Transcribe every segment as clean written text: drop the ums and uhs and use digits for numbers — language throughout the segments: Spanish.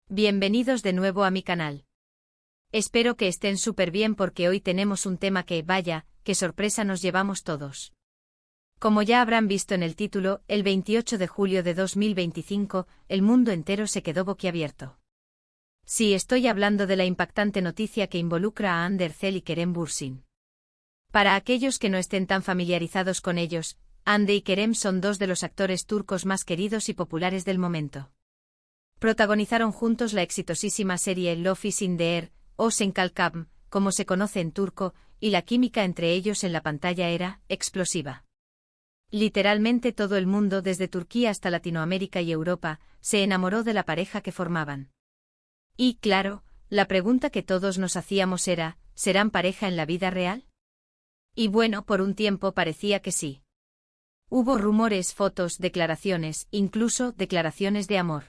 Bienvenidos de nuevo a mi canal. Espero que estén súper bien porque hoy tenemos un tema que, vaya, qué sorpresa nos llevamos todos. Como ya habrán visto en el título, el 28 de julio de 2025, el mundo entero se quedó boquiabierto. Sí, estoy hablando de la impactante noticia que involucra a Hande Erçel y Kerem Bürsin. Para aquellos que no estén tan familiarizados con ellos, Hande y Kerem son dos de los actores turcos más queridos y populares del momento. Protagonizaron juntos la exitosísima serie Love is in the Air, o Sen Kalkam, como se conoce en turco, y la química entre ellos en la pantalla era explosiva. Literalmente todo el mundo, desde Turquía hasta Latinoamérica y Europa, se enamoró de la pareja que formaban. Y, claro, la pregunta que todos nos hacíamos era, ¿serán pareja en la vida real? Y bueno, por un tiempo parecía que sí. Hubo rumores, fotos, declaraciones, incluso declaraciones de amor.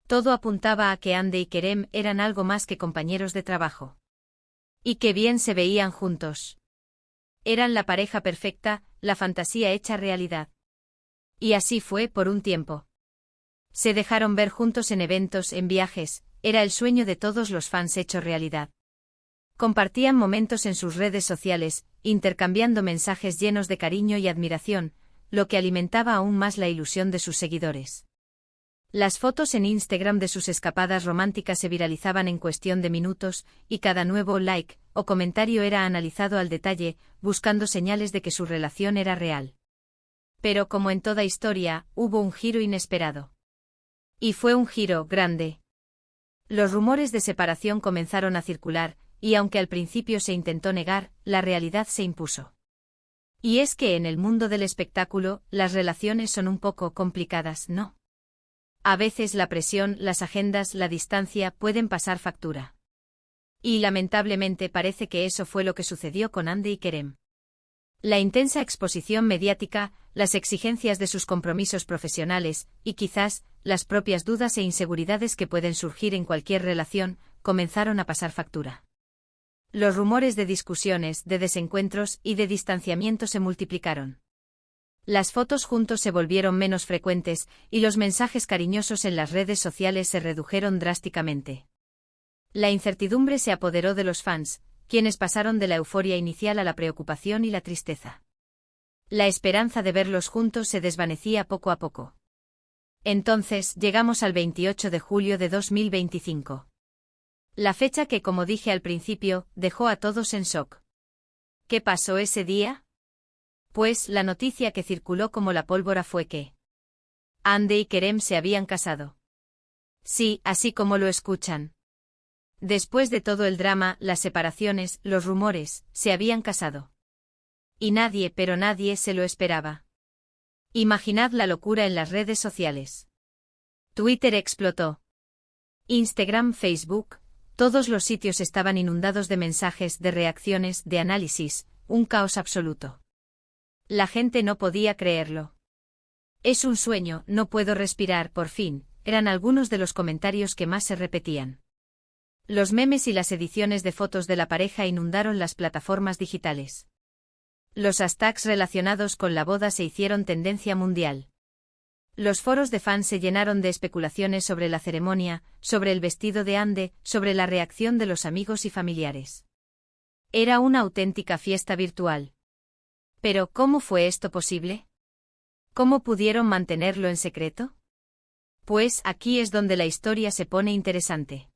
Todo apuntaba a que Hande y Kerem eran algo más que compañeros de trabajo. Y qué bien se veían juntos. Eran la pareja perfecta, la fantasía hecha realidad. Y así fue por un tiempo. Se dejaron ver juntos en eventos, en viajes, era el sueño de todos los fans hecho realidad. Compartían momentos en sus redes sociales, intercambiando mensajes llenos de cariño y admiración, lo que alimentaba aún más la ilusión de sus seguidores. Las fotos en Instagram de sus escapadas románticas se viralizaban en cuestión de minutos, y cada nuevo like o comentario era analizado al detalle, buscando señales de que su relación era real. Pero como en toda historia, hubo un giro inesperado. Y fue un giro grande. Los rumores de separación comenzaron a circular, y aunque al principio se intentó negar, la realidad se impuso. Y es que en el mundo del espectáculo, las relaciones son un poco complicadas, ¿no? A veces la presión, las agendas, la distancia pueden pasar factura. Y lamentablemente parece que eso fue lo que sucedió con Hande y Kerem. La intensa exposición mediática, las exigencias de sus compromisos profesionales, y quizás, las propias dudas e inseguridades que pueden surgir en cualquier relación, comenzaron a pasar factura. Los rumores de discusiones, de desencuentros y de distanciamiento se multiplicaron. Las fotos juntos se volvieron menos frecuentes, y los mensajes cariñosos en las redes sociales se redujeron drásticamente. La incertidumbre se apoderó de los fans, quienes pasaron de la euforia inicial a la preocupación y la tristeza. La esperanza de verlos juntos se desvanecía poco a poco. Entonces, llegamos al 28 de julio de 2025. La fecha que, como dije al principio, dejó a todos en shock. ¿Qué pasó ese día? Pues la noticia que circuló como la pólvora fue que Hande y Kerem se habían casado. Sí, así como lo escuchan. Después de todo el drama, las separaciones, los rumores, se habían casado. Y nadie, pero nadie se lo esperaba. Imaginad la locura en las redes sociales. Twitter explotó. Instagram, Facebook, todos los sitios estaban inundados de mensajes, de reacciones, de análisis, un caos absoluto. La gente no podía creerlo. Es un sueño, no puedo respirar, por fin, eran algunos de los comentarios que más se repetían. Los memes y las ediciones de fotos de la pareja inundaron las plataformas digitales. Los hashtags relacionados con la boda se hicieron tendencia mundial. Los foros de fans se llenaron de especulaciones sobre la ceremonia, sobre el vestido de Hande, sobre la reacción de los amigos y familiares. Era una auténtica fiesta virtual. Pero, ¿cómo fue esto posible? ¿Cómo pudieron mantenerlo en secreto? Pues aquí es donde la historia se pone interesante.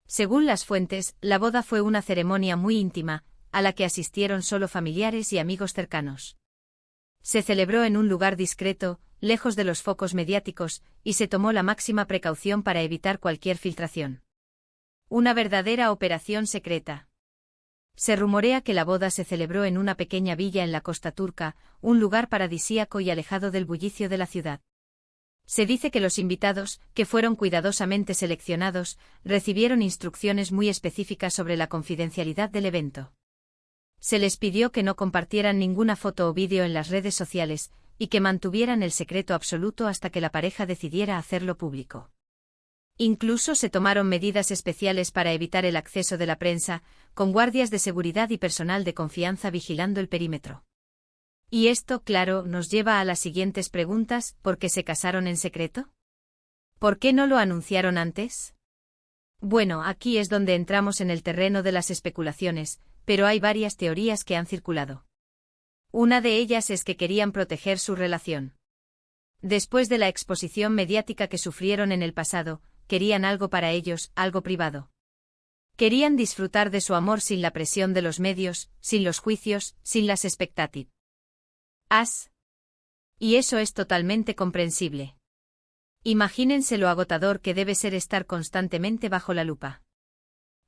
Según las fuentes, la boda fue una ceremonia muy íntima, a la que asistieron solo familiares y amigos cercanos. Se celebró en un lugar discreto, lejos de los focos mediáticos, y se tomó la máxima precaución para evitar cualquier filtración. Una verdadera operación secreta. Se rumorea que la boda se celebró en una pequeña villa en la costa turca, un lugar paradisíaco y alejado del bullicio de la ciudad. Se dice que los invitados, que fueron cuidadosamente seleccionados, recibieron instrucciones muy específicas sobre la confidencialidad del evento. Se les pidió que no compartieran ninguna foto o vídeo en las redes sociales, y que mantuvieran el secreto absoluto hasta que la pareja decidiera hacerlo público. Incluso se tomaron medidas especiales para evitar el acceso de la prensa, con guardias de seguridad y personal de confianza vigilando el perímetro. Y esto, claro, nos lleva a las siguientes preguntas: ¿por qué se casaron en secreto? ¿Por qué no lo anunciaron antes? Bueno, aquí es donde entramos en el terreno de las especulaciones, pero hay varias teorías que han circulado. Una de ellas es que querían proteger su relación. Después de la exposición mediática que sufrieron en el pasado, querían algo para ellos, algo privado. Querían disfrutar de su amor sin la presión de los medios, sin los juicios, sin las expectativas. Y eso es totalmente comprensible. Imagínense lo agotador que debe ser estar constantemente bajo la lupa.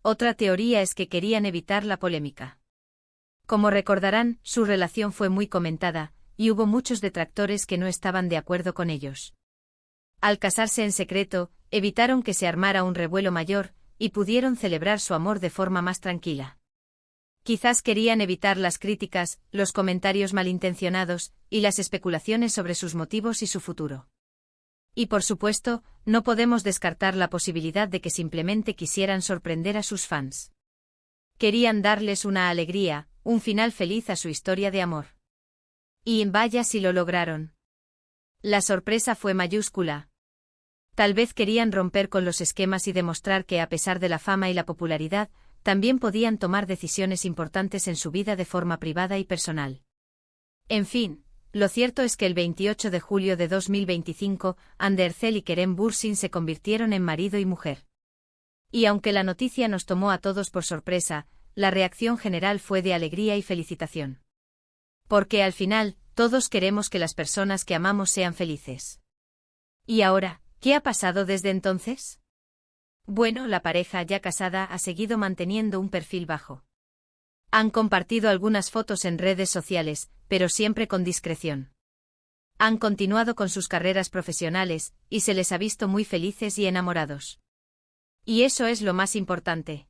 Otra teoría es que querían evitar la polémica. Como recordarán, su relación fue muy comentada, y hubo muchos detractores que no estaban de acuerdo con ellos. Al casarse en secreto, evitaron que se armara un revuelo mayor, y pudieron celebrar su amor de forma más tranquila. Quizás querían evitar las críticas, los comentarios malintencionados, y las especulaciones sobre sus motivos y su futuro. Y por supuesto, no podemos descartar la posibilidad de que simplemente quisieran sorprender a sus fans. Querían darles una alegría, un final feliz a su historia de amor. Y vaya si lo lograron. La sorpresa fue mayúscula. Tal vez querían romper con los esquemas y demostrar que a pesar de la fama y la popularidad, también podían tomar decisiones importantes en su vida de forma privada y personal. En fin, lo cierto es que el 28 de julio de 2025, Ander Erzel y Kerem Bürsin se convirtieron en marido y mujer. Y aunque la noticia nos tomó a todos por sorpresa, la reacción general fue de alegría y felicitación. Porque al final, todos queremos que las personas que amamos sean felices. ¿Y ahora, qué ha pasado desde entonces? Bueno, la pareja ya casada ha seguido manteniendo un perfil bajo. Han compartido algunas fotos en redes sociales, pero siempre con discreción. Han continuado con sus carreras profesionales, y se les ha visto muy felices y enamorados. Y eso es lo más importante.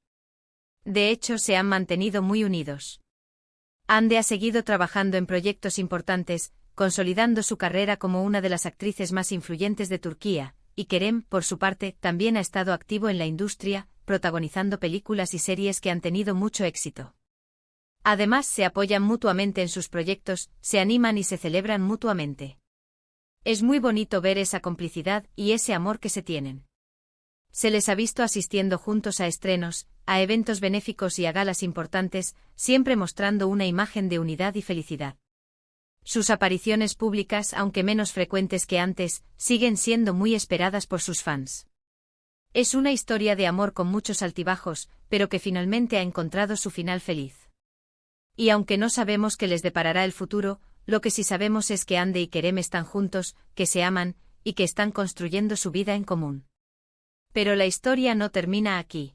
De hecho, se han mantenido muy unidos. Hande ha seguido trabajando en proyectos importantes, consolidando su carrera como una de las actrices más influyentes de Turquía, y Kerem, por su parte, también ha estado activo en la industria, protagonizando películas y series que han tenido mucho éxito. Además, se apoyan mutuamente en sus proyectos, se animan y se celebran mutuamente. Es muy bonito ver esa complicidad y ese amor que se tienen. Se les ha visto asistiendo juntos a estrenos, a eventos benéficos y a galas importantes, siempre mostrando una imagen de unidad y felicidad. Sus apariciones públicas, aunque menos frecuentes que antes, siguen siendo muy esperadas por sus fans. Es una historia de amor con muchos altibajos, pero que finalmente ha encontrado su final feliz. Y aunque no sabemos qué les deparará el futuro, lo que sí sabemos es que Hande y Kerem están juntos, que se aman, y que están construyendo su vida en común. Pero la historia no termina aquí.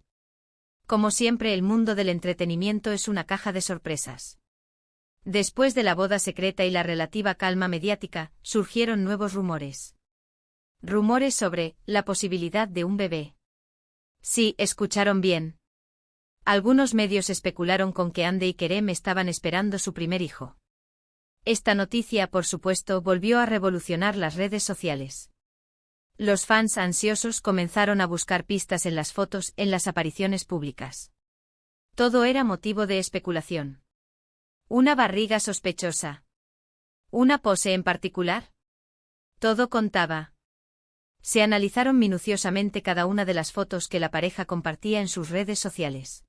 Como siempre, el mundo del entretenimiento es una caja de sorpresas. Después de la boda secreta y la relativa calma mediática, surgieron nuevos rumores. Rumores sobre la posibilidad de un bebé. Sí, escucharon bien. Algunos medios especularon con que Hande y Kerem estaban esperando su primer hijo. Esta noticia, por supuesto, volvió a revolucionar las redes sociales. Los fans ansiosos comenzaron a buscar pistas en las fotos, en las apariciones públicas. Todo era motivo de especulación. Una barriga sospechosa. ¿Una pose en particular? Todo contaba. Se analizaron minuciosamente cada una de las fotos que la pareja compartía en sus redes sociales.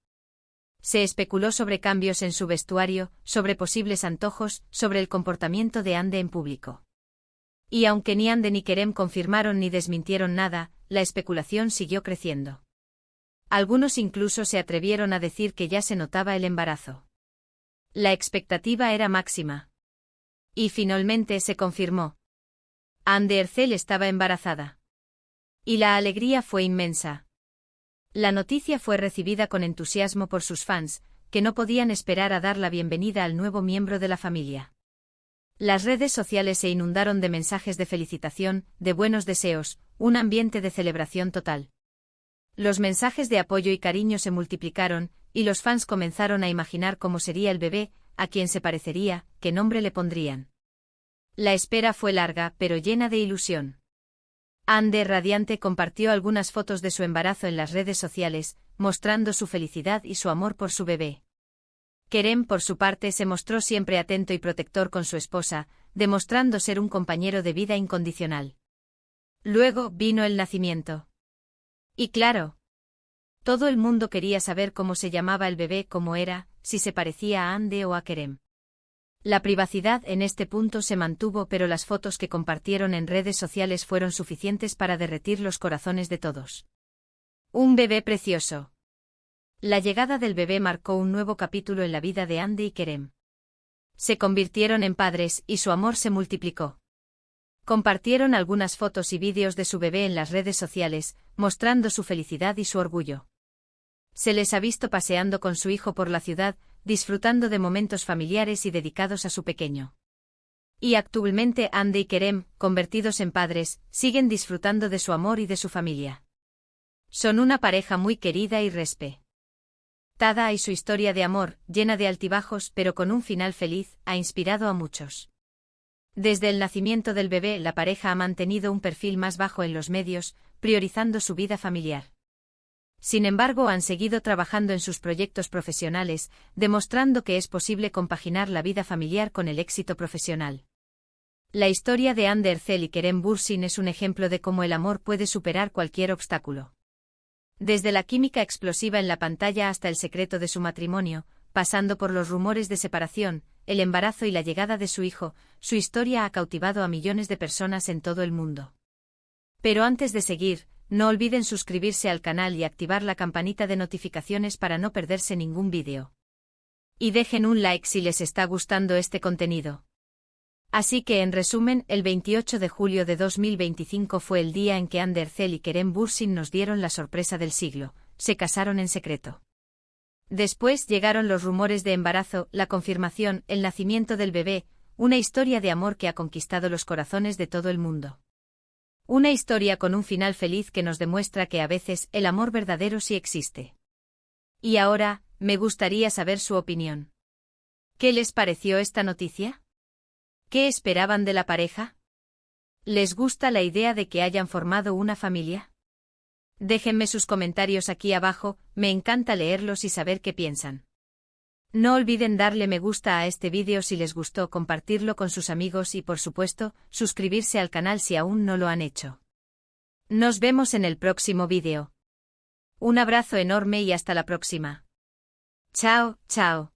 Se especuló sobre cambios en su vestuario, sobre posibles antojos, sobre el comportamiento de Hande en público. Y aunque ni Hande ni Kerem confirmaron ni desmintieron nada, la especulación siguió creciendo. Algunos incluso se atrevieron a decir que ya se notaba el embarazo. La expectativa era máxima. Y finalmente se confirmó. Hande Erzel estaba embarazada. Y la alegría fue inmensa. La noticia fue recibida con entusiasmo por sus fans, que no podían esperar a dar la bienvenida al nuevo miembro de la familia. Las redes sociales se inundaron de mensajes de felicitación, de buenos deseos, un ambiente de celebración total. Los mensajes de apoyo y cariño se multiplicaron, y los fans comenzaron a imaginar cómo sería el bebé, a quién se parecería, qué nombre le pondrían. La espera fue larga, pero llena de ilusión. Hande, radiante, compartió algunas fotos de su embarazo en las redes sociales, mostrando su felicidad y su amor por su bebé. Kerem, por su parte, se mostró siempre atento y protector con su esposa, demostrando ser un compañero de vida incondicional. Luego vino el nacimiento. Y claro, todo el mundo quería saber cómo se llamaba el bebé, cómo era, si se parecía a Ande o a Kerem. La privacidad en este punto se mantuvo, pero las fotos que compartieron en redes sociales fueron suficientes para derretir los corazones de todos. Un bebé precioso. La llegada del bebé marcó un nuevo capítulo en la vida de Ande y Kerem. Se convirtieron en padres y su amor se multiplicó. Compartieron algunas fotos y vídeos de su bebé en las redes sociales, mostrando su felicidad y su orgullo. Se les ha visto paseando con su hijo por la ciudad, disfrutando de momentos familiares y dedicados a su pequeño. Y actualmente Ande y Kerem, convertidos en padres, siguen disfrutando de su amor y de su familia. Son una pareja muy querida y respetada, y su historia de amor, llena de altibajos pero con un final feliz, ha inspirado a muchos. Desde el nacimiento del bebé, la pareja ha mantenido un perfil más bajo en los medios, priorizando su vida familiar. Sin embargo, han seguido trabajando en sus proyectos profesionales, demostrando que es posible compaginar la vida familiar con el éxito profesional. La historia de Hande Erçel y Kerem Bürsin es un ejemplo de cómo el amor puede superar cualquier obstáculo. Desde la química explosiva en la pantalla hasta el secreto de su matrimonio, pasando por los rumores de separación, el embarazo y la llegada de su hijo, su historia ha cautivado a millones de personas en todo el mundo. Pero antes de seguir, no olviden suscribirse al canal y activar la campanita de notificaciones para no perderse ningún vídeo. Y dejen un like si les está gustando este contenido. Así que en resumen, el 28 de julio de 2025 fue el día en que Hande Erçel y Kerem Bürsin nos dieron la sorpresa del siglo, se casaron en secreto. Después llegaron los rumores de embarazo, la confirmación, el nacimiento del bebé, una historia de amor que ha conquistado los corazones de todo el mundo. Una historia con un final feliz que nos demuestra que a veces el amor verdadero sí existe. Y ahora, me gustaría saber su opinión. ¿Qué les pareció esta noticia? ¿Qué esperaban de la pareja? ¿Les gusta la idea de que hayan formado una familia? Déjenme sus comentarios aquí abajo, me encanta leerlos y saber qué piensan. No olviden darle me gusta a este vídeo si les gustó, compartirlo con sus amigos y por supuesto, suscribirse al canal si aún no lo han hecho. Nos vemos en el próximo vídeo. Un abrazo enorme y hasta la próxima. Chao, chao.